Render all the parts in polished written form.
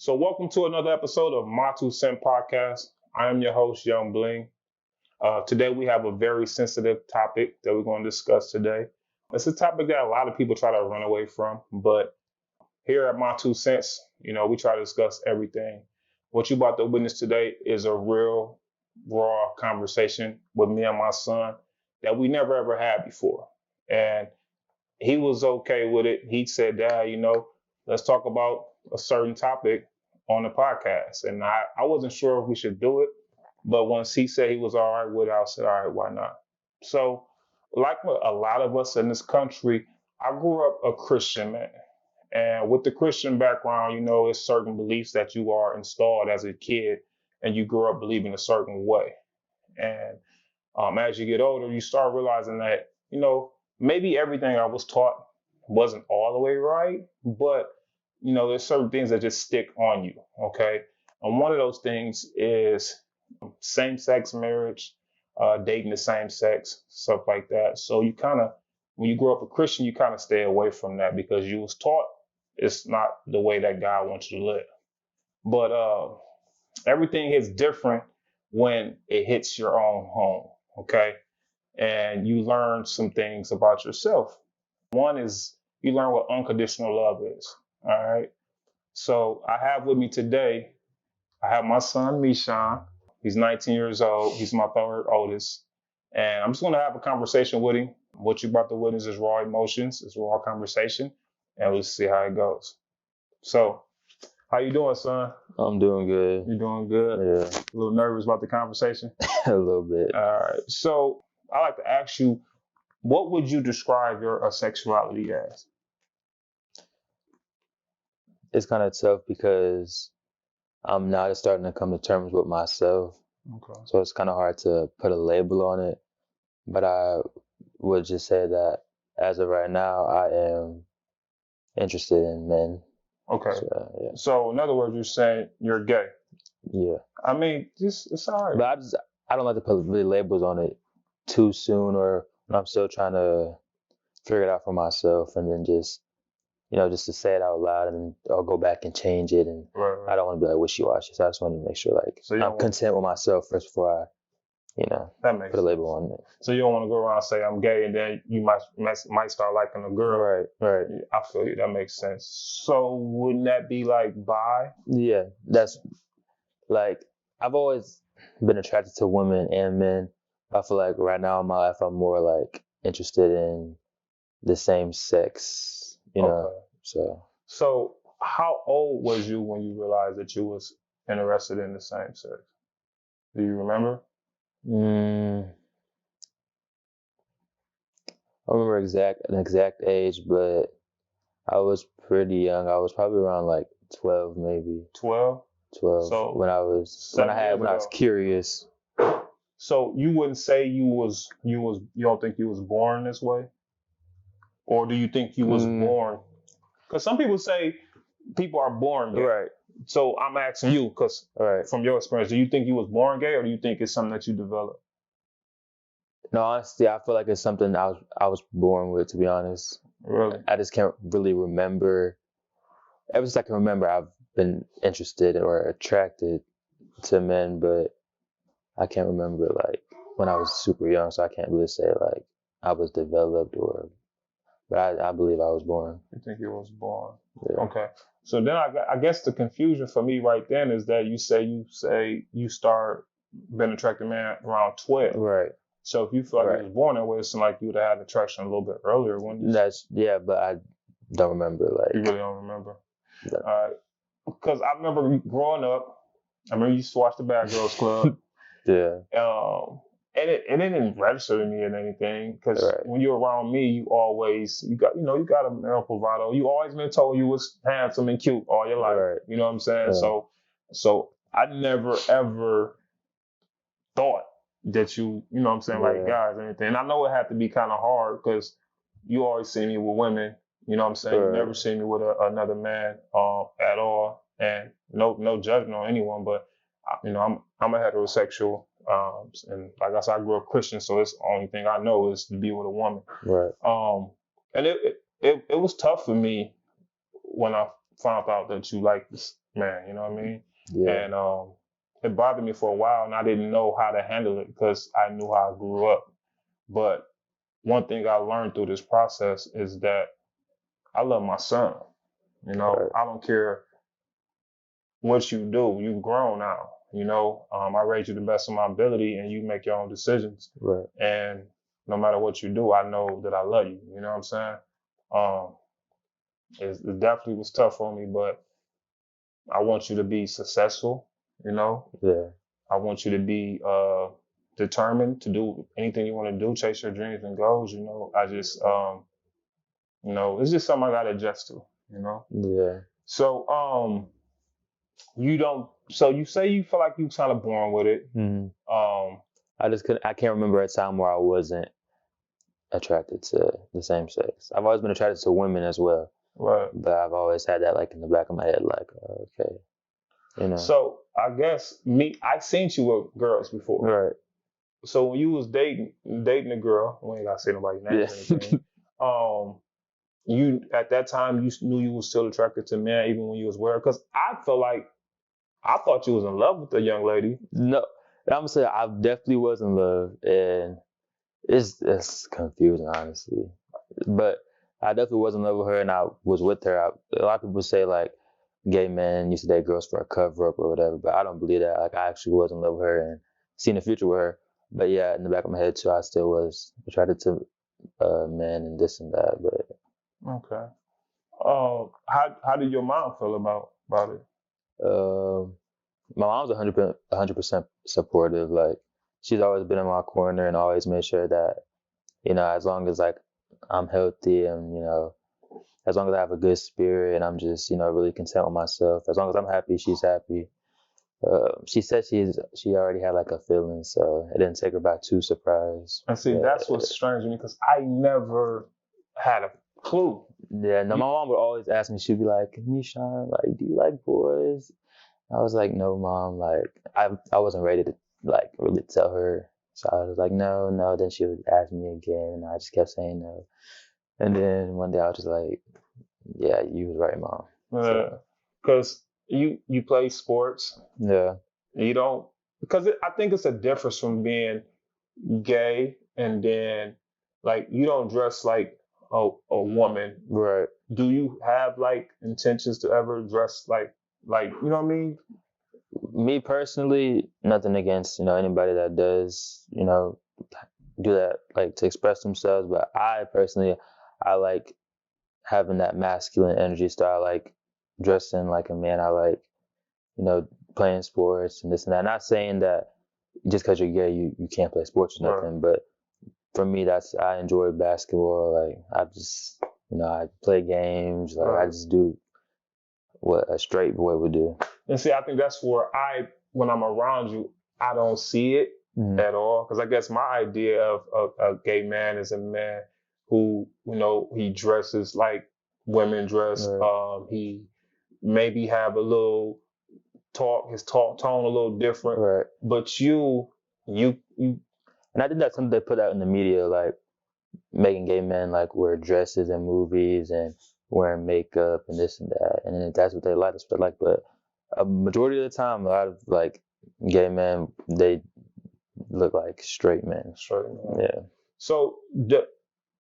So welcome to another episode of My Two Cent Podcast. I am your host, Young Bling. Today we have a very sensitive topic that we're going to discuss today. It's a topic that a lot of people try to run away from, but here at My Two Cents, we try to discuss everything. What you about to witness today is a real, raw conversation with me and my son that we never ever had before. And he was okay with it. He said, Dad, let's talk about a certain topic on the podcast. And I wasn't sure if we should do it, but once he said he was all right with it, I said, all right, why not? So like a lot of us in this country, I grew up a Christian man. And with the Christian background, it's certain beliefs that you are installed as a kid and you grew up believing a certain way. And as you get older, you start realizing that, maybe everything I was taught wasn't all the way right, but there's certain things that just stick on you, okay? And one of those things is same-sex marriage, dating the same sex, stuff like that. So you kind of, when you grow up a Christian, you kind of stay away from that because you was taught it's not the way that God wants you to live. But everything is different when it hits your own home, okay? And you learn some things about yourself. One is you learn what unconditional love is. All right. So I have with me today, I have my son, Mishan. He's 19 years old. He's my third oldest. And I'm just going to have a conversation with him. What you about to witness is raw emotions. It's raw conversation. And we'll see how it goes. So how you doing, son? I'm doing good. You doing good? Yeah. A little nervous about the conversation? A little bit. All right. So I like to ask you, what would you describe your sexuality as? It's kind of tough because I'm now just starting to come to terms with myself. Okay. So it's kind of hard to put a label on it. But I would just say that as of right now, I am interested in men. Okay. So, yeah. So in other words, you're saying you're gay. Yeah. I mean, it's all right. But I don't like to put really labels on it too soon, or when I'm still trying to figure it out for myself, and then just to say it out loud, and then I'll go back and change it, and Right. I don't want to be like wishy-washy, so I just want to make sure I'm content with myself first before I, that makes put a label on it. So you don't want to go around and say I'm gay, and then you might start liking a girl. Right. I feel you. That makes sense. So wouldn't that be like bi? Yeah, that's like I've always been attracted to women and men. I feel like right now in my life I'm more like interested in the same sex, Okay. So how old was you when you realized that you was interested in the same sex? Do you remember? I don't remember an exact age, but I was pretty young. I was probably around like 12, maybe 12. 12. So when I was curious. So you wouldn't say you don't think you was born this way? Or do you think you was born? Because some people say people are born gay. Right. So I'm asking you, because from your experience, do you think you was born gay, or do you think it's something that you developed? No, honestly, I feel like it's something I was born with, to be honest. Really? I just can't really remember. Ever since I can remember, I've been interested or attracted to men, but I can't remember like when I was super young, so I can't really say like I was developed but I believe I was born. You think you was born? Yeah. Okay. So then I guess the confusion for me right then is that you say you start being attracted to man around 12. Right. So if you feel like you was born that way, it's like you would have had attraction a little bit earlier, wouldn't you? But I don't remember You really don't remember? No. All right. Because I remember growing up, I remember you used to watch the Bad Girls Club. Yeah. And it didn't register to me or anything, because when you're around me, you got a male bravado. You always been told you was handsome and cute all your life. Right. You know what I'm saying? Yeah. So I never ever thought that you know what I'm saying, like guys or anything. And I know it had to be kind of hard because you always see me with women. You know what I'm saying? You never see me with another man at all. And no judgment on anyone, but I'm a heterosexual. And like I said, I grew up Christian, so it's the only thing I know is to be with a woman. Right. And it was tough for me when I found out that you like man. You know what I mean? Yeah. And it bothered me for a while, and I didn't know how to handle it because I knew how I grew up. But one thing I learned through this process is that I love my son. You know, Right. I don't care what you do. You've grown now. You know, I raised you the best of my ability, and you make your own decisions. Right. And no matter what you do, I know that I love you. You know what I'm saying? Um, it definitely was tough on me, but I want you to be successful. You know, Yeah. I want you to be determined to do anything you want to do, chase your dreams and goals. You know, I just, you know, it's just something I got to adjust to. You know, Yeah. so you don't. So you say you feel like you kind of born with it. Hmm. Um, I can't remember a time where I wasn't attracted to the same sex. I've always been attracted to women as well, right. but I've always had that like in the back of my head, like, okay, you know. So I guess I seen you with girls before. Right. So when you was dating a girl, we ain't gotta say nobody's name or Yeah. anything. You at that time you knew you was still attracted to men even when you was with her. Because I feel like I thought you was in love with the young lady. No, I'm saying I definitely was in love, and it's confusing, honestly. But I definitely was in love with her, and I was with her. A lot of people say like gay men used to date girls for a cover up or whatever, but I don't believe that. Like I actually was in love with her and seen the future with her. But yeah, in the back of my head too, I still was attracted to men and this and that. But Okay. How did your mom feel about it? um, my mom's 100% supportive. Like she's always been in my corner and always made sure that, you know, as long as like I'm healthy and, you know, as long as I have a good spirit and I'm just, you know, really content with myself, as long as I'm happy, she's happy. She said she already had like a feeling, so it didn't take her by too surprised. And see, that's what's strange to me because I never had a clue. Yeah, no, my mom would always ask me, she'd be like, Nishan, like, do you like boys? I was like, no, mom, like, I wasn't ready to, like, really tell her. So I was like, no, no. Then she would ask me again, and I just kept saying no. And then one day I was just like, yeah, you was right, mom. Because you play sports. Yeah. You don't, because I think it's a difference from being gay and then like you don't dress like a woman. Right. Do you have like intentions to ever dress like you know what I mean? Me personally, nothing against, you know, anybody that does, you know, do that, like to express themselves. But I personally, I like having that masculine energy style, like dressing like a man. I like, you know, playing sports and this and that. Not saying that just because you're gay, you can't play sports or nothing. Right. But for me, I enjoy basketball. Like I just, you know, I play games. Like I just do what a straight boy would do. And see, I think that's where when I'm around you, I don't see it at all. Because I guess my idea of a gay man is a man who, you know, he dresses like women dress. Right. He maybe have a little his talk tone a little different. Right. But you. And I think that's something they put out in the media, like making gay men like wear dresses in movies and wearing makeup and this and that. And then that's what they like, that's what they like. But a majority of the time, a lot of like gay men, they look like straight men. Straight men. Yeah. So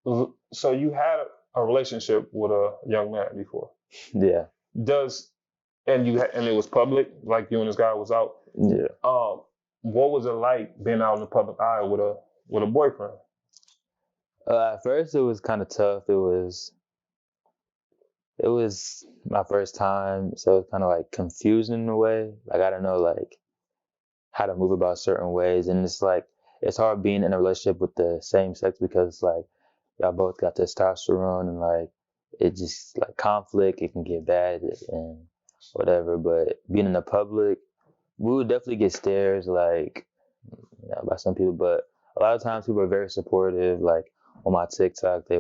you had a relationship with a young man before. Yeah. And it was public, like you and this guy was out. Yeah. What was it like being out in the public eye with a boyfriend? At first, it was kind of tough. It was my first time, so it's kind of like confusing in a way. Like I don't know like how to move about certain ways, and it's like it's hard being in a relationship with the same sex because it's like y'all both got testosterone and like it just like conflict. It can get bad and whatever. But being in the public, we would definitely get stares like, you know, by some people, but a lot of times people are very supportive. Like on my TikTok, we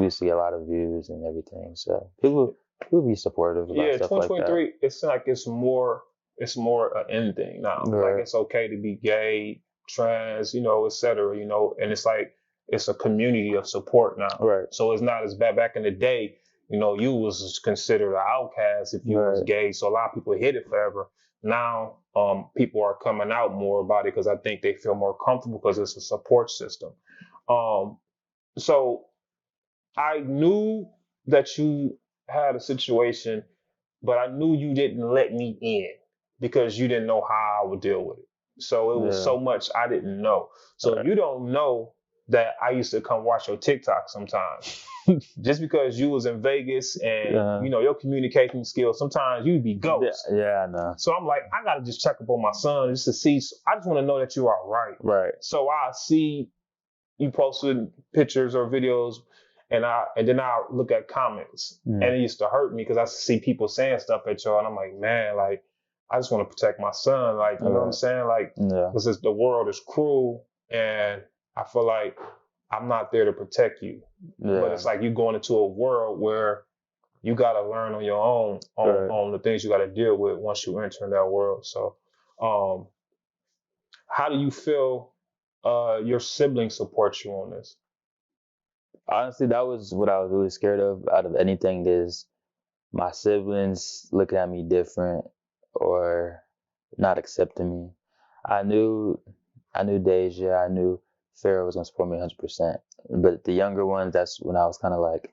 used to get a lot of views and everything. So people be supportive about stuff like that. 2023, it's like it's more an end thing now. Right. Like it's okay to be gay, trans, you know, etc. You know, and it's like it's a community of support now. Right. So it's not as bad. Back in the day, you know, you was considered an outcast if you was gay. So a lot of people hid it forever. Now, people are coming out more about it because I think they feel more comfortable because it's a support system. So I knew that you had a situation, but I knew you didn't let me in because you didn't know how I would deal with it. So it was so much I didn't know. So you don't know that I used to come watch your TikTok sometimes. Just because you was in Vegas and you know your communication skills, sometimes you'd be ghost. Yeah, I know. So I'm like, I gotta just check up on my son just to see. I just want to know that you are right. Right. So I see you posted pictures or videos, and then I look at comments, and it used to hurt me because I see people saying stuff at y'all, and I'm like, man, like I just want to protect my son, like you know what I'm saying, like because the world is cruel, and I feel like I'm not there to protect you, but it's like you going into a world where you got to learn on your own on the things you got to deal with once you enter in that world. So, how do you feel your siblings support you on this? Honestly, that was what I was really scared of out of anything, is my siblings looking at me different or not accepting me. I knew Deja, I knew Farrah was gonna support me 100%. But the younger ones, that's when I was kind of like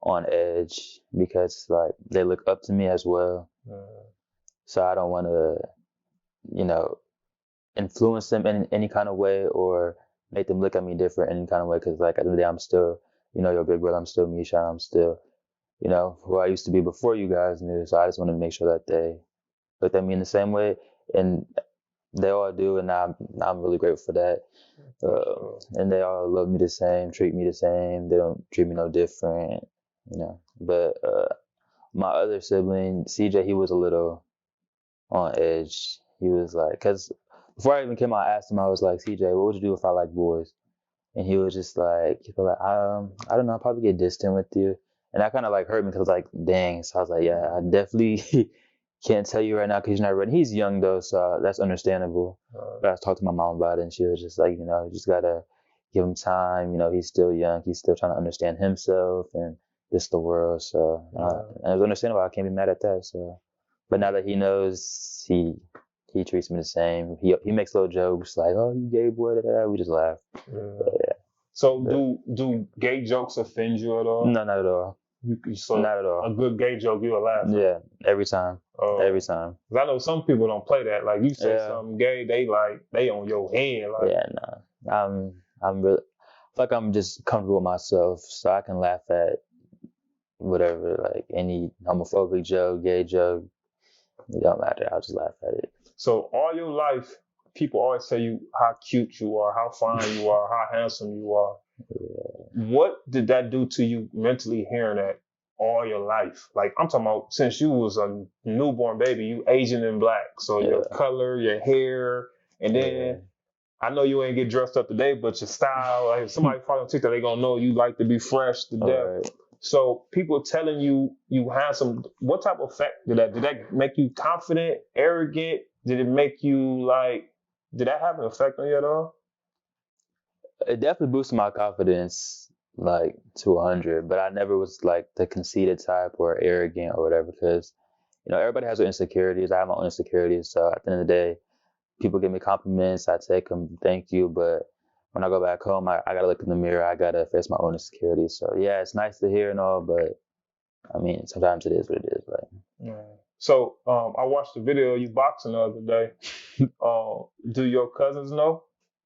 on edge because like they look up to me as well. So I don't want to, you know, influence them in any kind of way or make them look at me different in any kind of way. Because like at the end of the day, I'm still, you know, your big brother. I'm still Misha. I'm still, you know, who I used to be before you guys knew. So I just want to make sure that they look at me in the same way, and they all do, and I'm really grateful for that. And they all love me the same, treat me the same. They don't treat me no different, you know. But my other sibling, CJ, he was a little on edge. He was like, because before I even came out, I asked him, I was like, CJ, what would you do if I like boys? And he was just like, I don't know, I'll probably get distant with you. And that kind of like hurt me because like, dang. So I was like, yeah, I definitely can't tell you right now because you're not ready. He's young though, so that's understandable. But I talked to my mom about it, and she was just like, you know, you just gotta give him time. You know, he's still young. He's still trying to understand himself and just the world. So and it was understandable. I can't be mad at that. So, but now that he knows, he treats me the same. He makes little jokes like, "Oh, you gay boy," da, da, da. We just laugh. Yeah. So do gay jokes offend you at all? No, not at all. Not at all. A good gay joke, you'll laugh. Yeah, every time. Every time. Cause I know some people don't play that. Like you say something gay, they on your head. Like. Yeah, no. I'm really, I feel like I'm just comfortable with myself, so I can laugh at whatever, like any homophobic joke, gay joke. It don't matter. I'll just laugh at it. So all your life, people always tell you how cute you are, how fine you are, how handsome you are. Yeah. What did that do to you mentally hearing that all your life? Like I'm talking about since you was a newborn baby, you Asian and black. So your color, your hair, and then I know you ain't get dressed up today, but your style, like if somebody follow on TikTok, they gonna know you like to be fresh to death. Right. So people telling you handsome, what type of effect did that make you confident, arrogant? Did it make you like, did that have an effect on you at all? It definitely boosted my confidence like to 100, but I never was like the conceited type or arrogant or whatever, because you know everybody has their insecurities. I have my own insecurities, so at the end of the day, people give me compliments, I take them, thank you, but when I go back home, I gotta look in the mirror, I gotta face my own insecurities. So yeah, it's nice to hear and all, but I mean sometimes it is what it is. Like. Yeah. So I watched the video of you boxing the other day. Do your cousins know?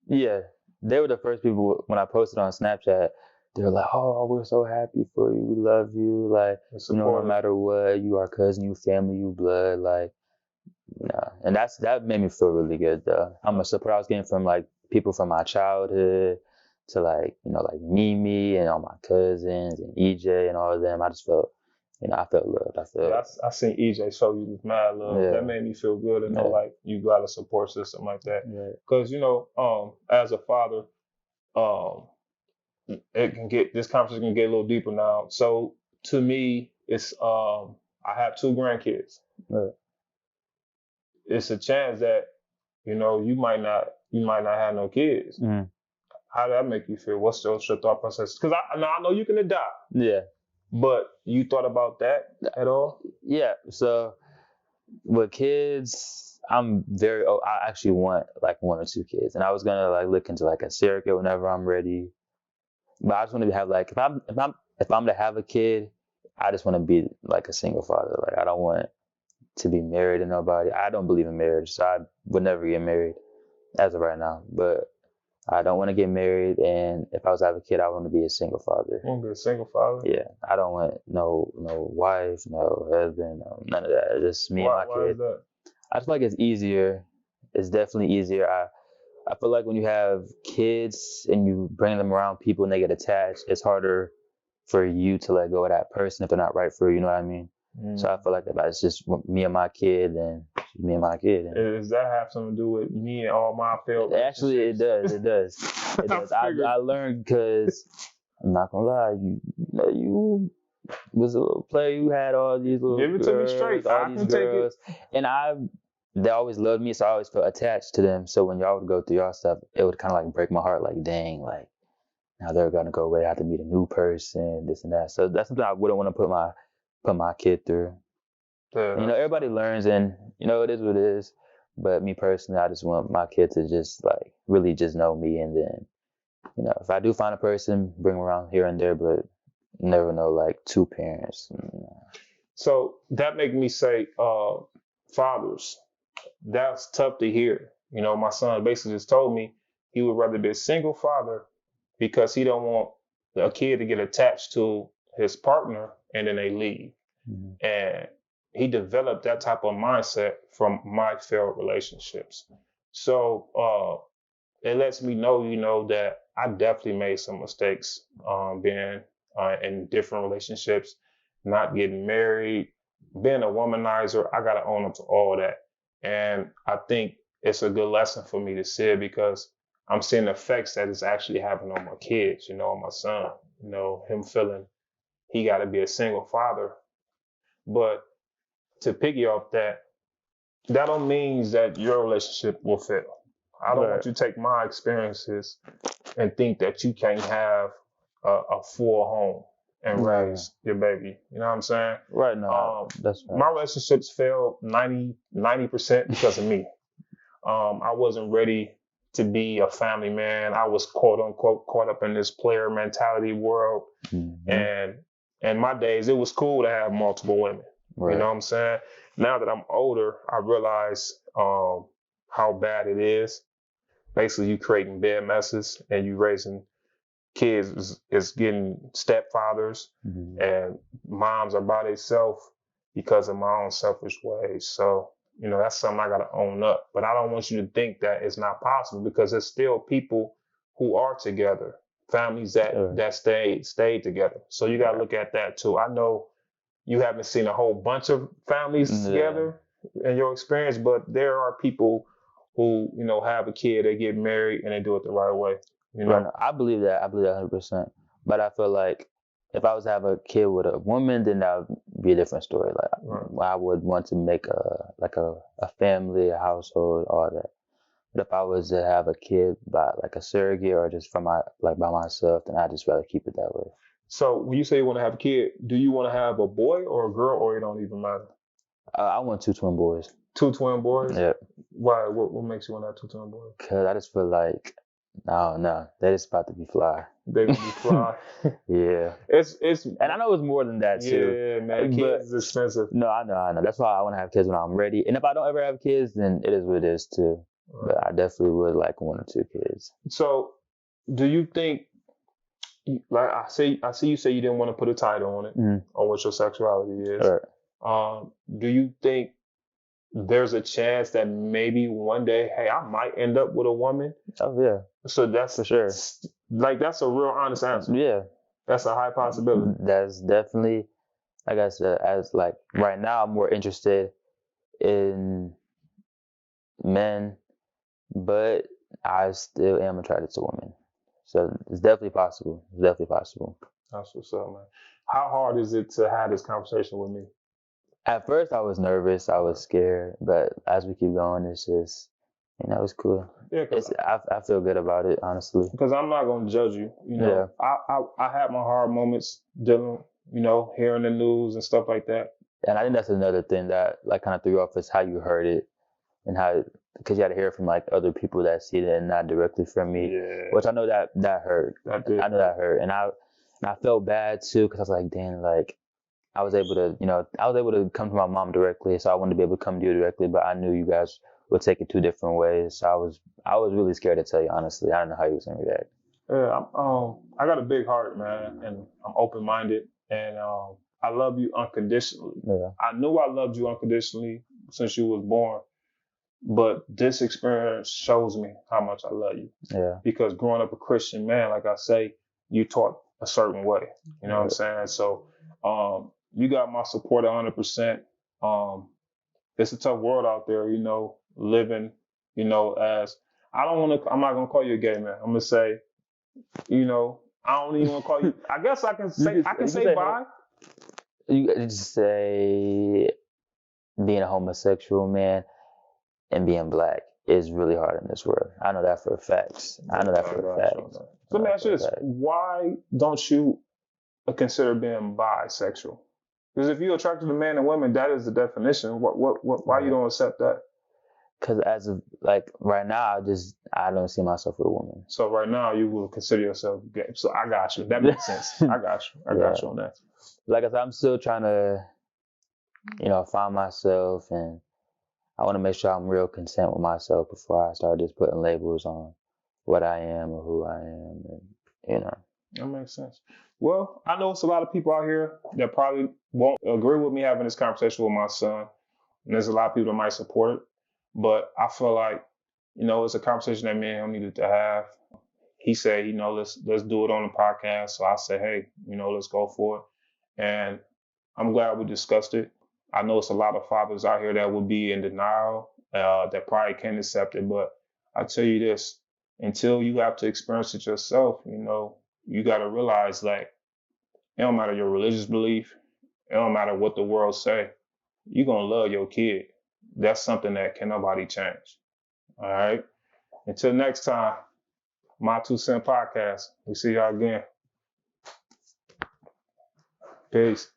Yeah. They were the first people when I posted on Snapchat. They were like, "Oh, we're so happy for you. We love you. Like, you know, no matter what, you are cousin, you family, you blood. Like, and that made me feel really good though. How much support I was getting from like people from my childhood to like, you know, like Mimi and all my cousins and EJ and all of them. I just felt, you know, I felt loved. I seen EJ show you with mad love. Yeah. That made me feel good to know like you got a support system like that. Because you know, as a father, this conversation can get a little deeper now. So to me, it's I have 2 grandkids. It's a chance that, you know, you might not have no kids. How did that make you feel? What's your thought process? Because I know you can adopt. Yeah. But you thought about that at all? Yeah. So with kids, I actually want like 1 or 2 kids, and I was gonna like look into like a surrogate whenever I'm ready. But I just want to have like if I'm to have a kid, I just want to be like a single father. Like I don't want to be married to nobody. I don't believe in marriage, so I would never get married as of right now. But I don't want to get married, and if I was to have a kid, I want to be a single father. You want to be a single father? Yeah, I don't want no wife, no husband, none of that. Just me and my Why kid. is that? I feel like it's easier. It's definitely easier. I feel like when you have kids and you bring them around people and they get attached, it's harder for you to let go of that person if they're not right for you. You know what I mean? So I feel like if it's just me and my kid, then me and my kid. Does that have something to do with me and all my failed Actually, it does. It does. It I does. I learned because I'm not gonna lie, you was a little player. You had all these little Give it girls, to me straight. all I these can take it. girls, and they always loved me, so I always felt attached to them. So when y'all would go through y'all stuff, it would kind of like break my heart. Like, dang, like now they're gonna go away. I have to meet a new person, this and that. So that's something I wouldn't want to put my kid through. Yeah, And, everybody learns, and it is what it is. But me personally, I just want my kid to just like really just know me, and then if I do find a person, bring them around here and there, but never know like 2 parents. So that make me say, fathers, that's tough to hear. My son basically just told me he would rather be a single father because he don't want a kid to get attached to his partner and then they leave. Mm-hmm. And he developed that type of mindset from my failed relationships. So it lets me know, that I definitely made some mistakes being in different relationships, not getting married, being a womanizer. I got to own up to all that. And I think it's a good lesson for me to see it because I'm seeing the effects that it's actually having on my kids, on my son, him feeling he got to be a single father. But to piggy off that don't mean that your relationship will fail. I don't want you to take my experiences and think that you can't have a full home and raise your baby. You know what I'm saying? Right now, that's right. My relationships failed 90% because of me. I wasn't ready to be a family man. I was quote unquote caught up in this player mentality world. Mm-hmm. And in my days, it was cool to have multiple women. Right. You know what I'm saying? Now that I'm older, I realize how bad it is. Basically, you creating bad messes and you raising kids is getting stepfathers, mm-hmm. and moms are by themselves because of my own selfish ways. So, that's something I got to own up. But I don't want you to think that it's not possible because there's still people who are together, families that stayed together. So you got to look at that too. I know you haven't seen a whole bunch of families together in your experience, but there are people who, have a kid, they get married and they do it the right way. Right. I believe that 100%. But I feel like if I was to have a kid with a woman, then that would be a different story. Like I would want to make a family, a household, all that. But if I was to have a kid by like a surrogate or just by myself, then I'd just rather keep it that way. So when you say you want to have a kid, do you want to have a boy or a girl, or it don't even matter? I want 2 twin boys. 2 twin boys? Yep. Why? What makes you want to have 2 twin boys? Because I just feel like, I don't know, they're just about to be fly. They will be fly. Yeah. It's and I know it's more than that too. Yeah, man. Kids is expensive. No, I know. That's why I want to have kids when I'm ready. And if I don't ever have kids, then it is what it is too. Right. But I definitely would like 1 or 2 kids. So, do you think? Like I see you say you didn't want to put a title on it, mm-hmm. on what your sexuality is. Right. Do you think there's a chance that maybe one day, hey, I might end up with a woman? Oh yeah. So that's for sure. Like that's a real honest answer. Yeah. That's a high possibility. That's definitely, like I said, as like right now I'm more interested in men, but I still am attracted to women. So it's definitely possible. That's what's up, man. How hard is it to have this conversation with me? At first, I was nervous. I was scared. But as we keep going, it's just, it's cool. Yeah, I feel good about it, honestly. Because I'm not going to judge you. I had my hard moments dealing hearing the news and stuff like that. And I think that's another thing that like kind of threw you off is how you heard it and how, because you had to hear it from like other people that see it and not directly from me, which I know that hurt. I know that hurt, and I felt bad too because I was like, damn, like I was able to come to my mom directly, so I wanted to be able to come to you directly, but I knew you guys would take it two different ways, so I was really scared to tell you honestly. I didn't know how you was gonna react. Yeah, I got a big heart, man, and I'm open-minded, and I love you unconditionally. Yeah. I knew I loved you unconditionally since you was born, but this experience shows me how much I love you. Yeah. Because growing up a Christian man, like I say, you taught a certain way. You know what I'm saying? So you got my support 100%. It's a tough world out there, living, as I'm not gonna call you a gay man. I'm gonna say, I don't even want to call you. I guess I can say bi. You just say being a homosexual man and being black is really hard in this world. I know that for a fact. So let me ask you this: why don't you consider being bisexual? Because if you're attracted to men and women, that is the definition. Why you don't accept that? Because as of like right now, I don't see myself with a woman. So right now you will consider yourself gay. So I got you. That makes sense. I got you on that. Like I said, I'm still trying to, find myself, and I want to make sure I'm real content with myself before I start just putting labels on what I am or who I am, and That makes sense. Well, I know it's a lot of people out here that probably won't agree with me having this conversation with my son, and there's a lot of people that might support it. But I feel like, it's a conversation that me and him needed to have. He said, let's do it on the podcast. So I said, hey, let's go for it. And I'm glad we discussed it. I know it's a lot of fathers out here that would be in denial, that probably can't accept it. But I tell you this, until you have to experience it yourself, you got to realize that it don't matter your religious belief. It don't matter what the world say. You're going to love your kid. That's something that can nobody change. All right. Until next time, My 2 Cent Podcast. We see y'all again. Peace.